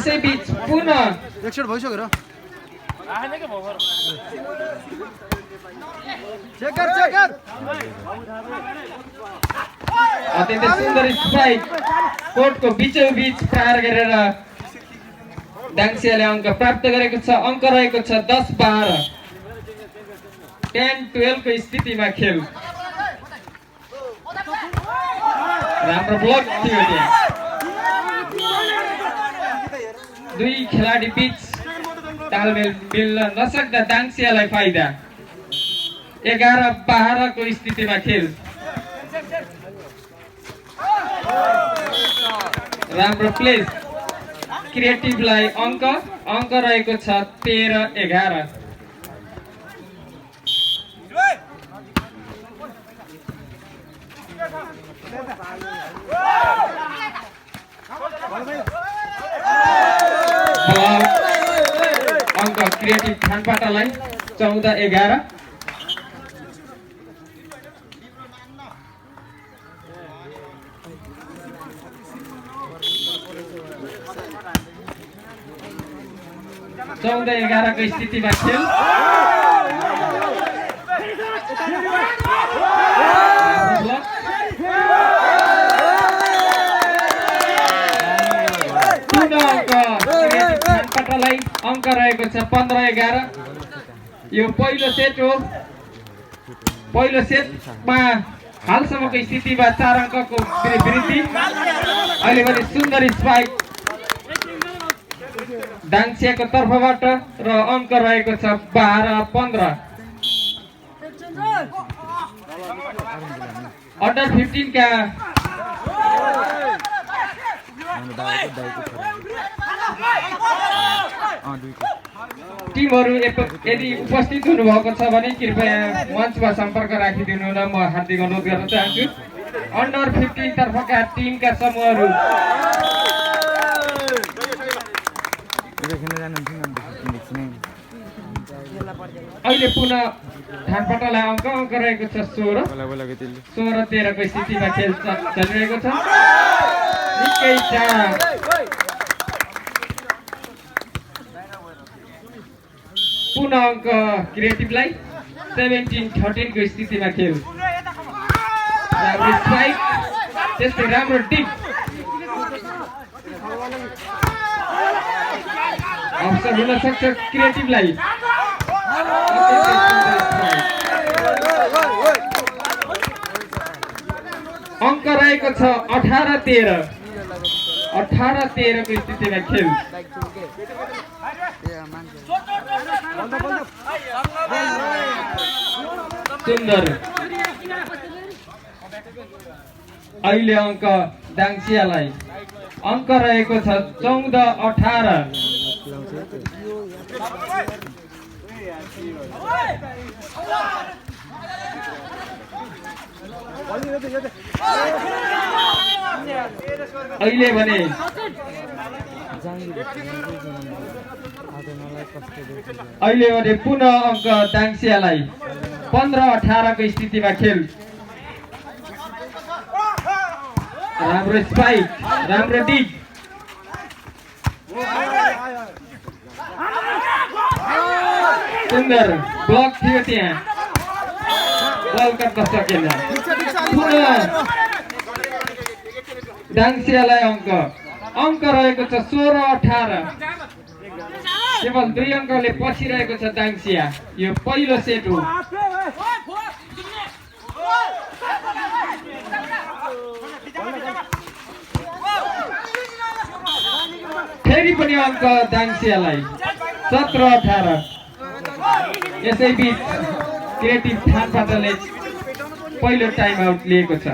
यसै बीच पुनः एकसट भइसक्यो र अत्यन्तै सुन्दर स्ट्राइक कोर्टको बीचों बीच पार गरेर दाङसियाले अङ्क प्राप्त गरेको छ। अङ्क रहेको छ 10-12 10-12 को स्थितिमा खेल। राम्रो ब्लक थियो त्यहाँ। दुई खेलाडी बीच तालमेल मिल्न नसक्दा दाङसियालाई फाइदा। 11-12 को स्थितिमा खेल। राम्रो प्लेस क्रिएटिभलाई अङ्क रहेको छ 13-11। अङ्क क्रिएटिभ खानपाटालाई 14-11। चौध 11 को स्थितिमा खेल। खानपाटालाई अङ्क रहेको छ 15-11। यो पहिलो सेट हो। पहिलो सेटमा हालसम्मको स्थितिमा 4 अङ्कको वृद्धि। अहिले पनि सुन्दर स्पाइक दाङसियाको तर्फबाट र अङ्क रहेको छ 12-15। अन्डर 15 का टिमहरू यदि उपस्थित हुनुभएको छ भने कृपया मञ्चमा सम्पर्क राखिदिनु न म हार्दिक अनुरोध गर्न चाहन्छु। अन्डर 15 तर्फका टिमका समूहहरू अहिले पुनः खानपाटालाई अङ्क रहेको छ 16-13 को स्थितिमा खेल चलिरहेको छ। निकै टाढा पुनः अङ्क क्रिएटिभलाई 17-13 को स्थितिमा खेल। त्यस्तै राम्रो डिप अवसर हुन सक्छ क्रिएटिभलाई। अङ्क रहेको छ 18-13 को स्थितिमा खेल। सुन्दर अहिले अङ्क दाङसियालाई अङ्क रहेको छ 14-18। अहिले भने पुनः अङ्क दाङसियालाई 15-18 को स्थितिमा खेल। राम्रो स्पाइक राम्रो डिप सुन्दर ब्लक थियो त्यहाँ बल गर्न सकेन। दाङसियालाई अङ्क रहेको छ 16-18। केवल 2 अङ्कले पछि रहेको छ दाङसिया। यो पहिलो सेट हो। फेरि पनि अङ्क दाङसियालाई 17-18। यसैबीच क्रिएटिभ खानपाटाले पहिलो टाइम आउट लिएको छ।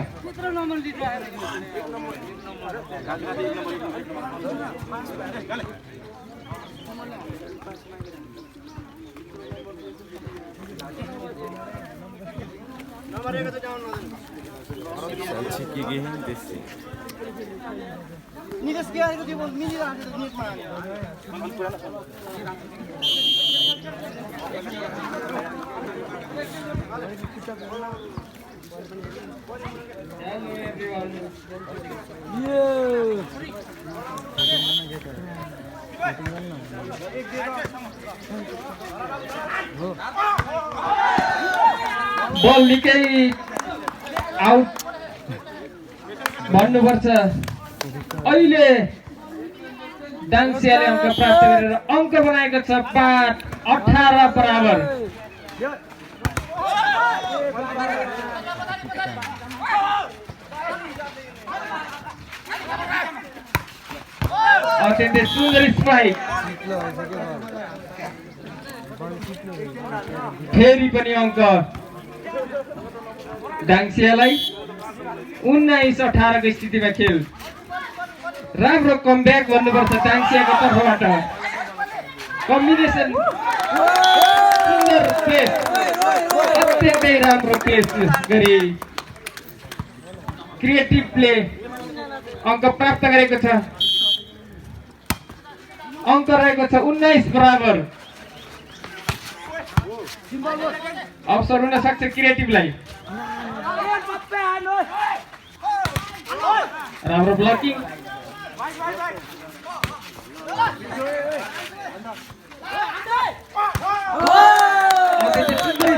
बल निकै आउट भन्नुपर्छ। अहिले दाङसियाले अङ्क प्राप्त गरेर अङ्क बनाएको छ 18 बराबर। अत्यन्तै सुन्दर स्पाइक, फेरि पनि अङ्क दाङसियालाई। 19-18 को स्थितिमा खेल। राम्रो कमब्याक भन्नुपर्छ दाङसियाको तर्फबाट। कम्बिनेसन सुन्दर प्लेस, अत्यन्तै राम्रो प्लेस गरी क्रिएटिभ प्ले अङ्क प्राप्त गरेको छ। अङ्क रहेको छ 19 बराबर। अवसर हुन सक्छ क्रिएटिभलाई। राम्रो ब्लकिङ,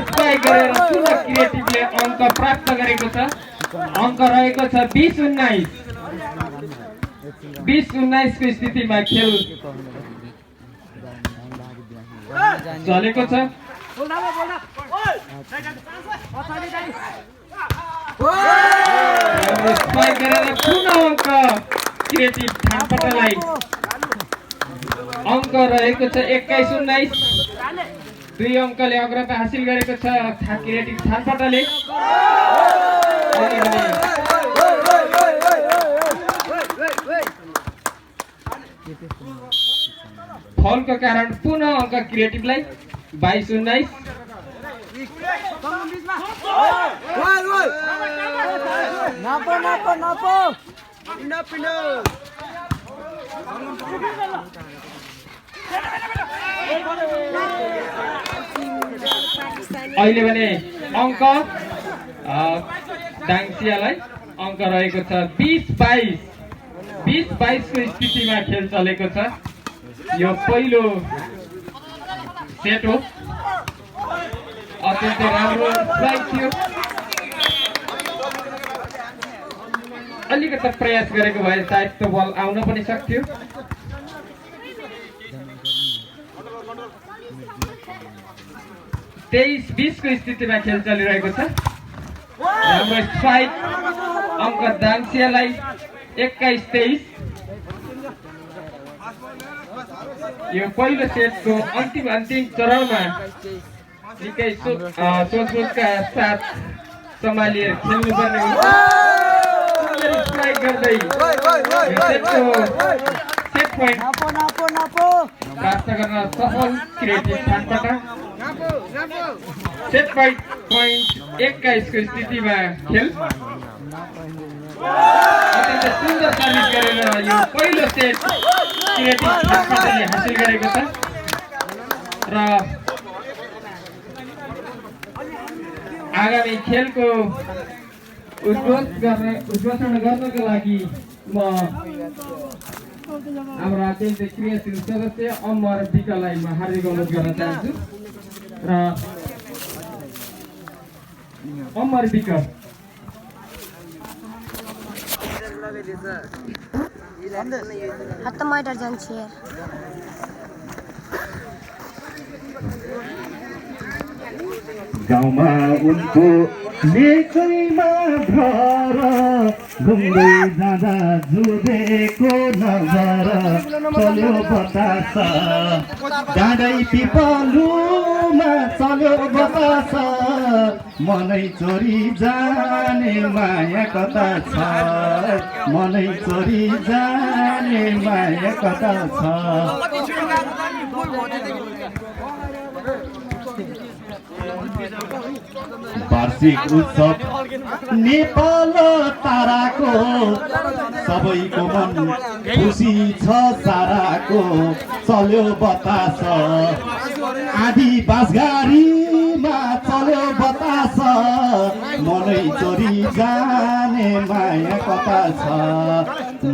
स्पाइक गरेर पुनः क्रिएटिभले अङ्क प्राप्त गरेको छ। अङ्क रहेको छ 20-19। 20-19 को स्थितिमा खेल चलेको छ। स्पाइक गरेर पुनः अङ्क क्रिएटिभ थानपटालाई। अङ्क रहेको छ 21-19। 2 अङ्कले अग्रता हासिल गरेको छ क्रिएटिभ थानपटाले। फलको कारण पुनः अङ्क क्रिएटिभलाई 22-19। अहिले भने अङ्क दाङसियालाई अङ्क रहेको छ 20-22। 20-22 को स्थितिमा खेल चलेको छ। यो पहिलो सेट हो। अत्यन्तै राम्रो स्ट्राइक थियो। अलिकति प्रयास गरेको भए सायद त्यो बल आउन पनि सक्थ्यो। तेइस 20 को स्थितिमा खेल चलिरहेको छ। राम्रो स्ट्राइक, अङ्क दाङसियालाई 21-23। यो पहिलो सेटको अन्तिम चरणमा निकै सोचबुझका साथ सम्हालिएर खेल्नुपर्ने हुन्छ। स्ट्राइक गर्दै सेट पोइन्ट प्राप्त गर्न सफल क्रिएटिभ थानपटा। सेट पोइन्ट 21 को स्थितिमा खेल। अत्यन्त सुन्दर सर्भिस गरेर यो पहिलो सेट क्रिएटिभ थानपटाले हासिल गरेको छ। र आगामी खेलको उद्घोषण गर्नको लागि म हाम्रो अत्यन्तै क्रियाशील सदस्य अमर विकलाई म हार्दिक अनुरोध गर्न चाहन्छु। र अमर विक टमाटर जान्छ गाउँमा उनको लेखैमा घर घुम्दै जाँदा जुरेको नगर चल्यो बतास डाँडै पिपलुमा चल्यो बतास मनै चोरी जाने माया कता छ मनै चोरी जाने माया कता छ। वार्षिक उत्सव नेपाल ताराको सबैको मन खुसी छ साराको चल्यो बतास आधी बासगारीमा चल्यो बतास मनै चोरी जाने माया कता छ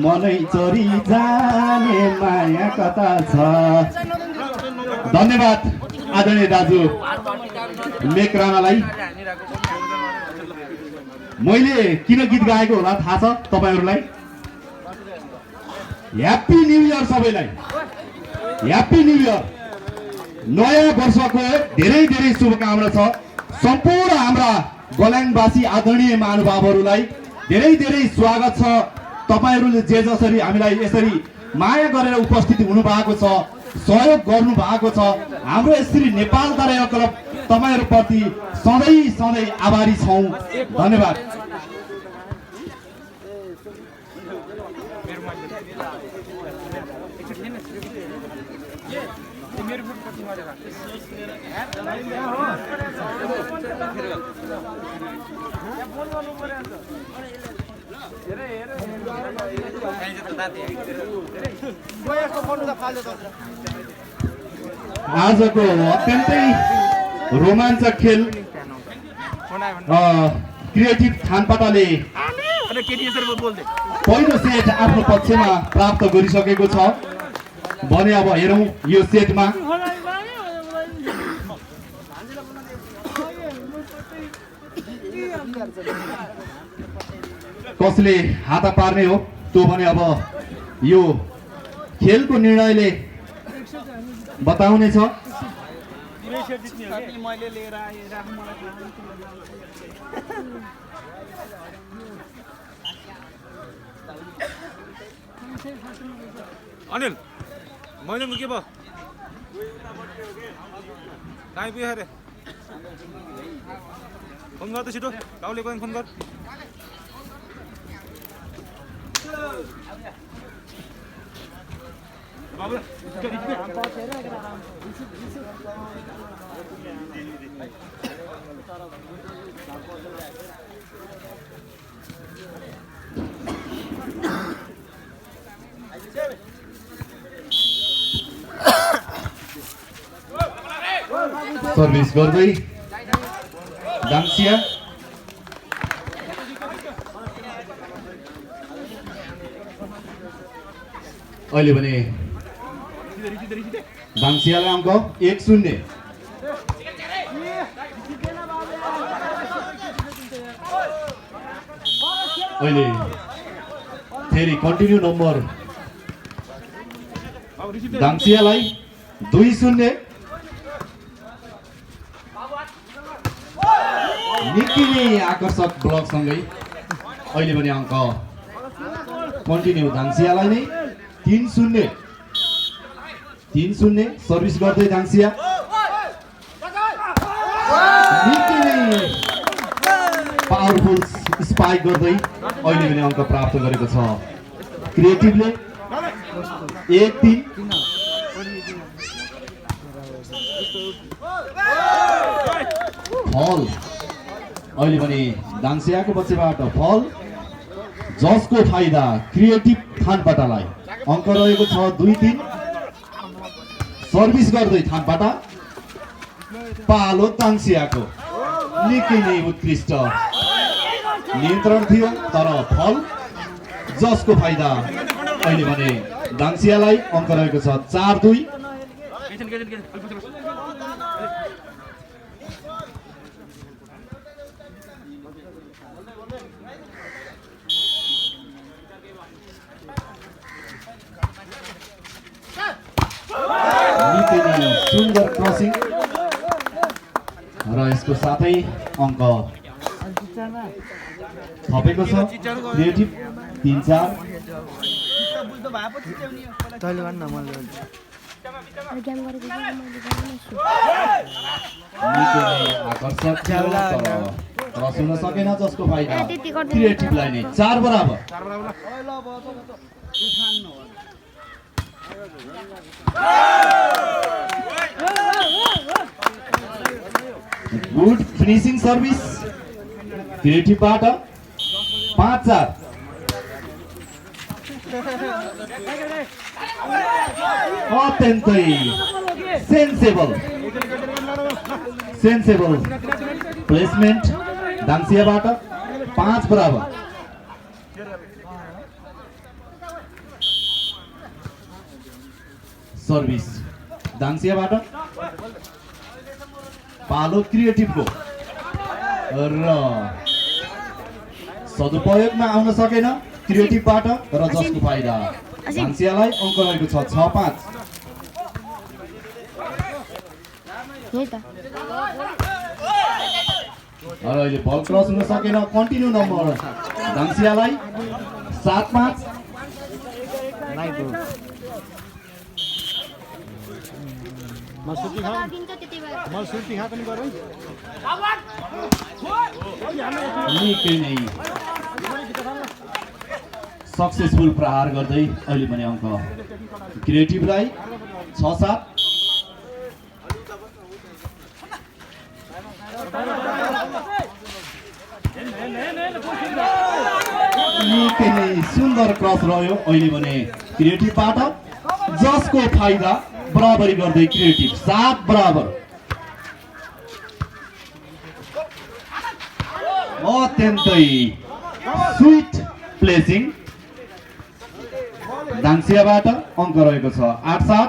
मनै चोरी जाने माया कता छ। धन्यवाद आदरणीय दाजु मेक राणालाई। मैले किन गीत गाएको होला थाहा छ तपाईहरुलाई? ह्याप्पी न्यू इयर सबैलाई, ह्याप्पी न्यू इयर। नयाँ वर्षको धेरै धेरै शुभकामना छ। सम्पूर्ण हाम्रा गल्याङवासी आदरणीय महानुभावहरूलाई धेरै धेरै स्वागत छ। तपाईहरुले जे जसरी हामीलाई यसरी माया गरेर उपस्थित हुनु भएको छ, सहयोग गर्नु भएको छ, हाम्रो यसरी नेपाल तराई क्लब तपाईहरुप्रति सधैँ सधैँ आभारी छौं। धन्यवाद। आजको अत्यन्तै रोमाञ्चक खेल क्रिएटिभ थानपाटाले पहिलो सेट आफ्नो पक्षमा प्राप्त गरिसकेको छ भने अब हेरौं यो सेटमा कसले हात पार्ने हो त्यो भने अब यो खेलको निर्णयले बताउने छ। अनिल मैले के भयो कहीँ पुग्यो अरे फोन गर्दा छिटो गाउँले गयो फोन गर। सर्भिस गर्दै दाङसिया अहिले भने दाङसियालाई अङ्क 1-0। अहिले फेरि कन्टिन्यू नम्बर दाङसियालाई 2-0। निकै नै आकर्षक ब्लकसँगै अहिले पनि अङ्क कन्टिन्यू दाङसियालाई नै 3-0। 3-0 सर्भिस गर्दै दाङसिया निकै नै पावरफुल स्पाइक गर्दै अहिले पनि अङ्क प्राप्त गरेको छ क्रिएटिभले 1-3। फल अहिले पनि दाङसियाको पक्षबाट फल जसको फाइदा क्रिएटिभ थानपाटालाई। अङ्क रहेको छ 2-3। सर्भिस गर्दै थानपाटा पालो दाङसियाको निकै नै उत्कृष्ट नियन्त्रण थियो तर फल जसको फाइदा अहिले भने दाङसियालाई। अङ्क रहेको छ 4-2। सुन्दर क्रसिङ र यसको साथै अङ्क थपेको छ क्रिएटिभ 3-4। आकर्षक हुन सकेन जसको फाइदा क्रिएटिभलाई नै 4 बराबर। गुड फिनिशिङ सर्भिस क्रिएटिभबाट 5-4। अत्यन्तै सेन्सेबल प्लेसमेन्ट दाङसियाबाट 5 बराबर। सर्भिस दाङसियाबाट पालो क्रिएटिभको र सदुपयोगमा आउन सकेन क्रिएटिभबाट र जसको फाइदा धान्सियालाई अङ्क रहेको छ 6-5। र अहिले बल क्रस हुन सकेन कन्टिन्यू नम्बर धान्सियालाई 7-5। निकै नै सक्सेसफुल प्रहार गर्दै अहिले पनि अङ्क क्रिएटिभलाई 6-7। निकै नै सुन्दर क्रस रह्यो अहिले भने क्रिएटिभबाट जसको फाइदा बराबरी गर्दै क्रिएटिभ 7 बराबर। अत्यन्तै स्विट प्लेसिङ दाङसियाबाट अङ्क रहेको छ 8-7।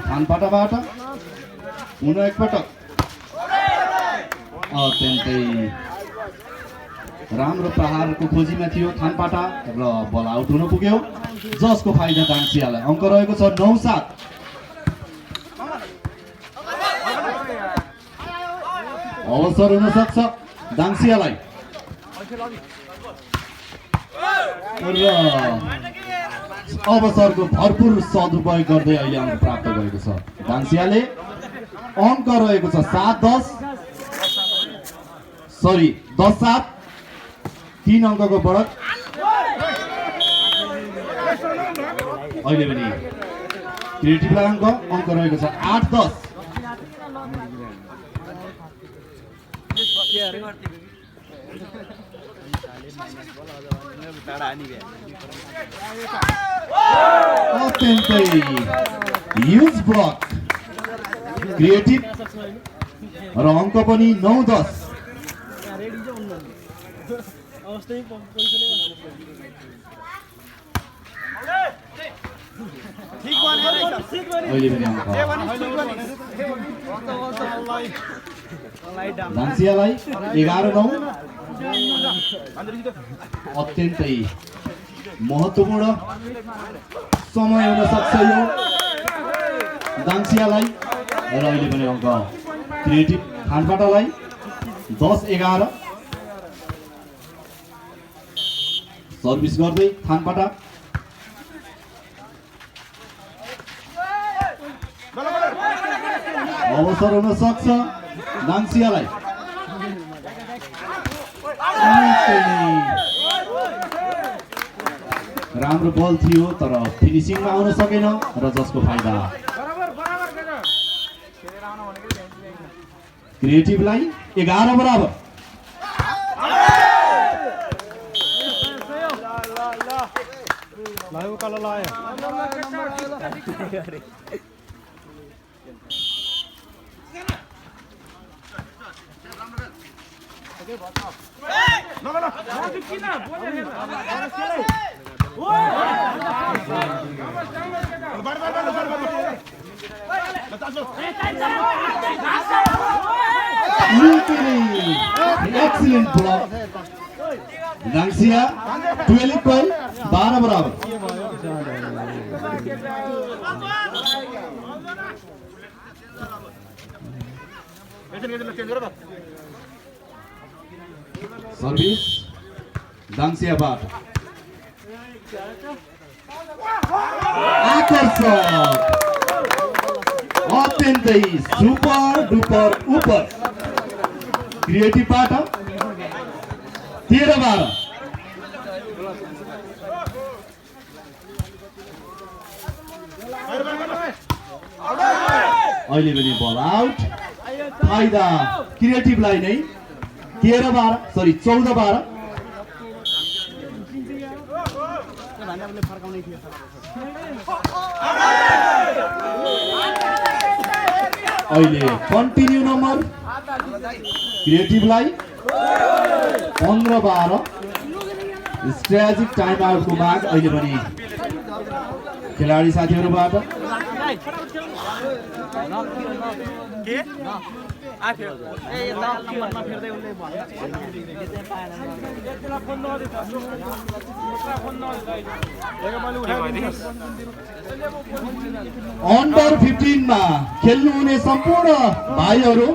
थानपाटाबाट पुनः एकपटक अत्यन्तै राम्रो प्रहारको खोजीमा थियो थानपाटा र बल आउट हुन पुग्यो जसको फाइदा दाङसियालाई अङ्क रहेको छ 9-7। अवसर हुन सक्छ दाङसियालाई र अवसरको भरपुर सदुपयोग गर्दै अहिले अङ्क प्राप्त गरेको छ दाङसियाले अङ्क रहेको छ 10-7 3 अङ्कको बढत अहिले पनि क्रिएटिभलाई अङ्क रहेको छ 8-10। अत्यन्तै ह्युज ब्लक क्रिएटिभ र अङ्क पनि 9-10। अहिले पनि अङ्क दाङसियालाई 11-9। अत्यन्तै महत्त्वपूर्ण समय हुन सक्छ यो दाङसियालाई र अहिले पनि अङ्क क्रिएटिभ थानपाटालाई 10-11। सर्भिस गर्दै थानपाटा अवसर हुन सक्छ दाङसियालाई राम्रो बल थियो तर फिनिसिङमा आउन सकेन र जसको फाइदा क्रिएटिभलाई 11 बराबर। Excellent block. दाङसिया 12 बराबर। सर्भिस दाङसियाबाट आकर्षक अत्यन्तै सुपर डुपर उपर क्रिएटिभबाट 13-12। अहिले पनि बल आउट फाइदा क्रिएटिभलाई नै 14-12। अहिले कन्टिन्यू नम्बर क्रिएटिभलाई 15-12 स्ट्रेटेजिक टाइम आउटको माग अहिले पनि खेलाडी साथीहरूबाट। अन्डर 15 मा खेल्नुहुने सम्पूर्ण भाइहरू,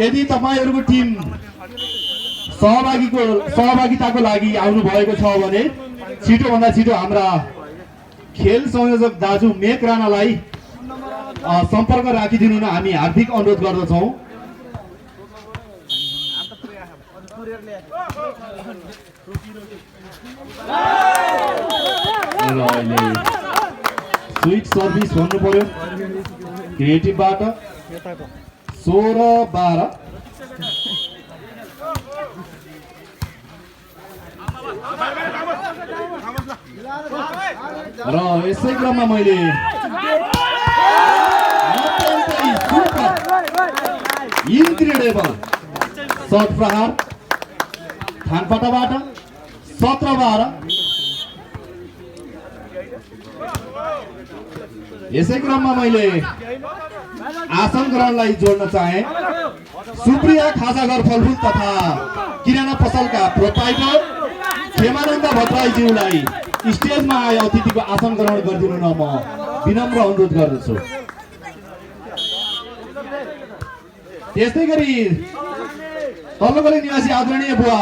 यदि तपाईहरूको टिम सहभागिताको लागि आउनु भएको छ भने छिटोभन्दा छिटो हाम्रा खेल संयोजक दाजु मेक राणालाई सम्पर्क राखिदिनु न हामी हार्दिक अनुरोध गर्दछौँ। र अहिले स्विट सर्भिस भन्नु पर्यो क्रिएटिभबाट 16-12। र यसै क्रममा मैले इन्क्रेडिबल शट प्रहार थानपाटाबाट 17-12। यसै क्रममा मैले आसन ग्रहणलाई जोड्न चाहे। सुप्रिया खाजाघर फलफुल तथा किराना पसलका प्रोप्राइटर खेमानन्द भट्टराईज्यूलाई स्टेजमा आए अतिथिको आसन ग्रहण गरिदिनु न म विनम्र अनुरोध गर्दछु। त्यस्तै गरी तल्लोगली निवासी आदरणीय बुवा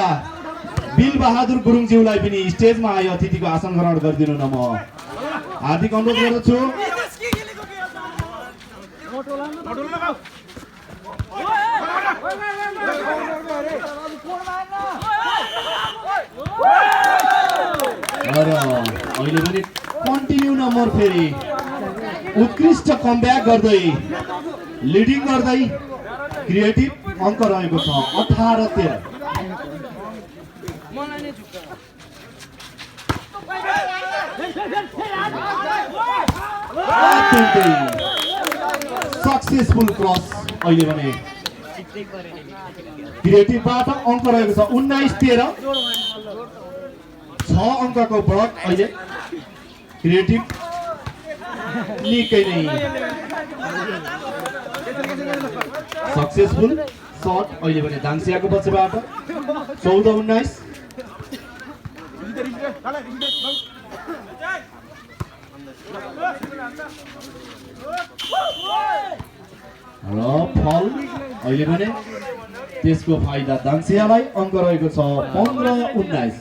बिल बहादुर गुरुङज्यूलाई पनि स्टेजमा आए अतिथिको आसन ग्रहण गरिदिनु न म हार्दिक अनुरोध गर्दछु। अहिले पनि कन्टिन्यू नम्बर फेरि उत्कृष्ट कमब्याक गर्दै लिडिङ गर्दै क्रिएटिभ अङ्क रहेको छ 18-13। सक्सेसफुल क्रस अहिले भने क्रिएटिभबाट अङ्क रहेको छ 19-13। 6 अङ्कको ब्लक अहिले क्रिएटिभ निकै नै सक्सेसफुल शट अहिले भने दाङसियाको पक्षबाट 14-19। र फल अहिले भने त्यसको फाइदा दाङसियालाई अङ्क रहेको छ 15-19।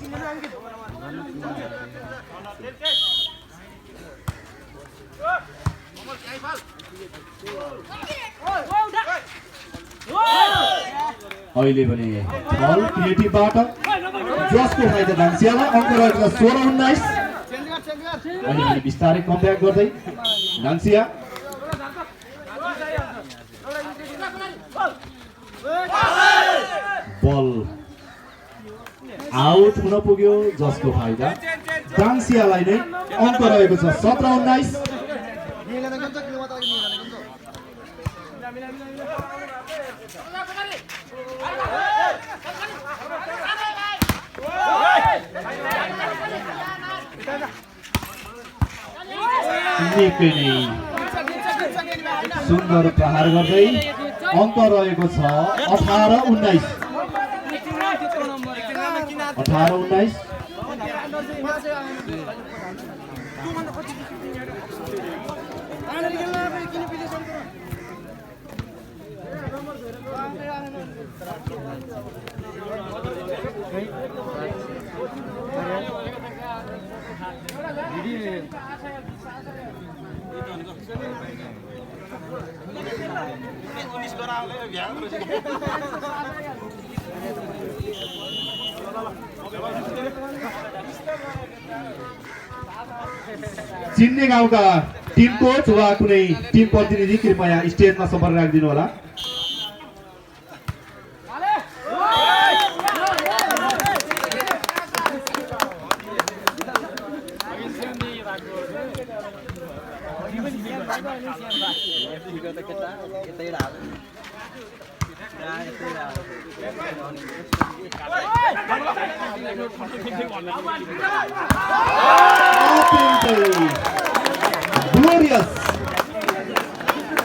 अहिले भने फल क्रिएटिभबाट जसको फाइदा दाङसियालाई अङ्क रहेको छ 16-19। अहिले भने बिस्तारै कमब्याक गर्दै दाङसिया बल आउट हुन पुग्यो जसको फाइदा दाङसियालाई नै अङ्क रहेको छ 17-19। निकै नै सुन्दर प्रहार गर्दै अङ्क रहेको छ 18-19। 18-19। चिन्ने गाउँका टिम कोच वा कुनै टिम प्रतिनिधि कृपया स्टेजमा सम्पर्क राखिदिनु होला। Kita ग्लोरियस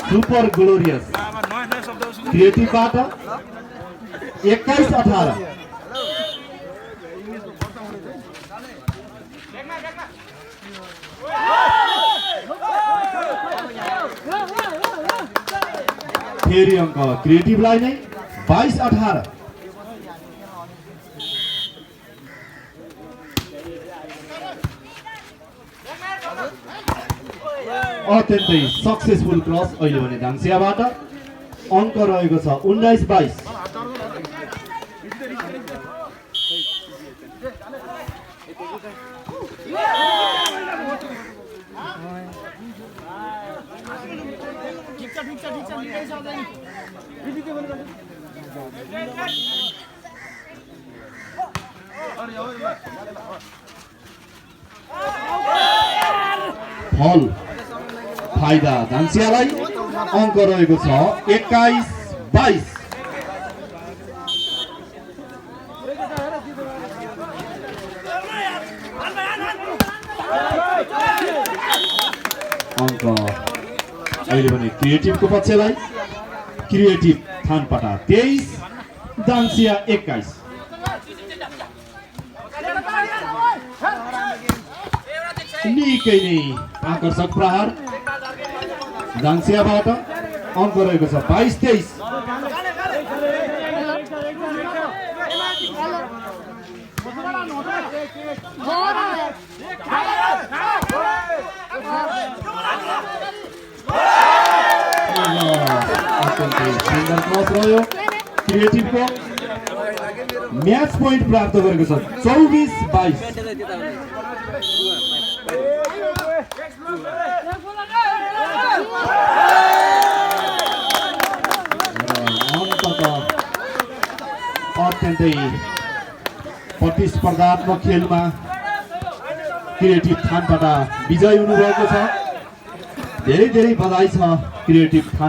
सुपर ग्लोरियस नयाँ नयाँ शब्दहरू सुन्नु क्रिएटिभबाट 21-18 फेरि अङ्क क्रिएटिभलाई नै 22-18 अत्यन्तै सक्सेसफुल क्रस अहिले भने धाङसियाबाट अङ्क रहेको छ 19-22 फल फाइदा धाङसियालाई अङ्क रहेको छ 21-22 अङ्क अहिले भने क्रिएटिभको पक्षलाई क्रिएटिभ थानपाटा 23 दाङसिया 21 निकै नै आकर्षक प्रहार दाङसियाबाट अङ्क रहेको छ 22-23 सुन्दर क्रस रह्यो क्रिएटिभको म्याच पोइन्ट प्राप्त गरेको छ 24-22 अत्यन्तै प्रतिस्पर्धात्मक खेलमा क्रिएटिभ थानपाटा विजयी हुनुभएको छ धेरै धेरै बधाई छ क्रिएटिभ थान